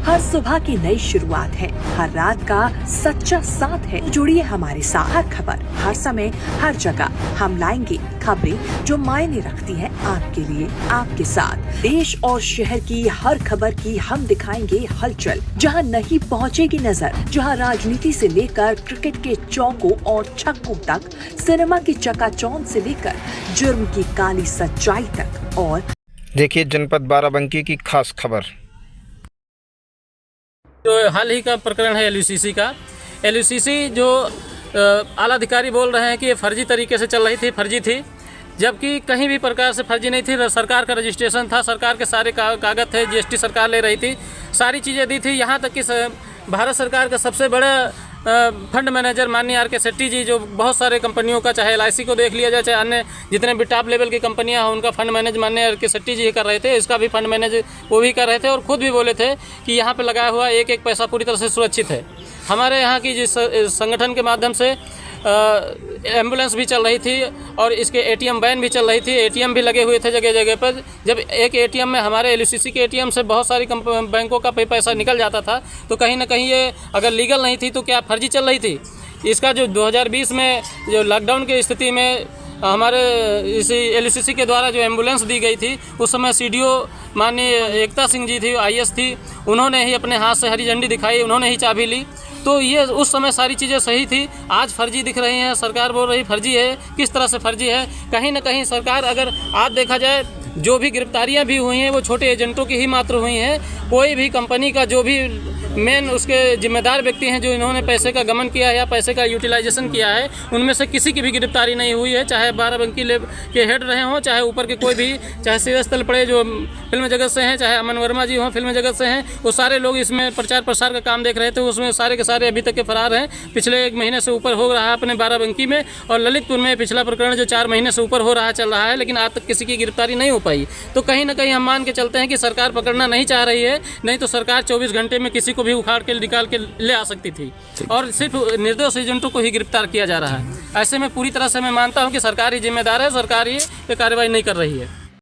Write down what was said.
हर सुबह की नई शुरुआत है, हर रात का सच्चा साथ है। जुड़िए हमारे साथ, हर खबर, हर समय, हर जगह हम लाएंगे खबरें जो मायने रखती हैं आपके लिए, आपके साथ। देश और शहर की हर खबर की हम दिखाएंगे हलचल, जहां नहीं पहुंचेगी नजर, जहां राजनीति से लेकर क्रिकेट के चौकों और छक्कों तक, सिनेमा की चकाचौंध से लेकर जुर्म की काली सच्चाई तक। और देखिए जनपद बाराबंकी की खास खबर। जो हाल ही का प्रकरण है एलयूसीसी का, एलयूसीसी जो आला अधिकारी बोल रहे हैं कि ये फर्जी तरीके से चल रही थी, फर्जी थी, जबकि कहीं भी प्रकार से फर्जी नहीं थी। सरकार का रजिस्ट्रेशन था, सरकार के सारे कागज थे, जीएसटी सरकार ले रही थी, सारी चीज़ें दी थी। यहाँ तक कि भारत सरकार का सबसे बड़ा फंड मैनेजर माननीय आर.के. शेट्टी जी, जो बहुत सारे कंपनियों का, चाहे एलआईसी को देख लिया जाए, चाहे अन्य जितने भी टॉप लेवल की कंपनियां हैं, उनका फंड मैनेज माननीय आर.के. शेट्टी जी कर रहे थे। इसका भी फंड मैनेज वो भी कर रहे थे और खुद भी बोले थे कि यहाँ पे लगाया हुआ एक एक पैसा पूरी तरह से सुरक्षित है। हमारे यहाँ की जिस संगठन के माध्यम से एम्बुलेंस भी चल रही थी और इसके एटीएम वैन भी चल रही थी, एटीएम भी लगे हुए थे जगह जगह पर। जब एक एटीएम में, हमारे एलयूसीसी के एटीएम से बहुत सारी बैंकों का पैसा निकल जाता था, तो कहीं ना कहीं ये अगर लीगल नहीं थी तो क्या फर्जी चल रही थी। इसका जो 2020 में जो लॉकडाउन की स्थिति में हमारे इसी एलयूसीसी के द्वारा जो एम्बुलेंस दी गई थी, उस समय सीडीओ माननीय एकता सिंह जी थी, आईएएस थी, उन्होंने ही अपने हाथ से हरी झंडी दिखाई, उन्होंने ही चाबी ली। तो ये उस समय सारी चीज़ें सही थी। आज फर्जी दिख रही हैं, सरकार बोल रही फर्जी है। किस तरह से फर्जी है? कहीं ना कहीं सरकार, अगर आज देखा जाए, जो भी गिरफ्तारियां भी हुई हैं वो छोटे एजेंटों की ही मात्र हुई हैं। कोई भी कंपनी का जो भी मेन उसके जिम्मेदार व्यक्ति हैं, जो इन्होंने पैसे का गमन किया है या पैसे का यूटिलाइजेशन किया है, उनमें से किसी की भी गिरफ्तारी नहीं हुई है। चाहे बाराबंकी के हेड रहे हों, चाहे ऊपर के कोई भी, चाहे सीएस तलपड़े जो फिल्म जगत से हैं, चाहे अमन वर्मा जी हों फिल्म जगत से हैं, वो सारे लोग इसमें प्रचार प्रसार का काम देख रहे थे। उसमें सारे के सारे अभी तक के फरार हैं। पिछले 1 महीने से ऊपर हो रहा है अपने बाराबंकी में, और ललितपुर में पिछला प्रकरण जो 4 महीने से ऊपर हो रहा चल रहा है, लेकिन आज तक किसी की गिरफ्तारी नहीं हो पाई। तो कहीं ना कहीं हम मान के चलते हैं कि सरकार पकड़ना नहीं चाह रही है, नहीं तो सरकार 24 घंटे में किसी को भी उखाड़ के निकाल के ले आ सकती थी, और सिर्फ निर्दोष एजेंटों को ही गिरफ्तार किया जा रहा है। ऐसे में पूरी तरह से मैं मानता हूं कि सरकार ही जिम्मेदार है, सरकार ही पे कार्रवाई नहीं कर रही है।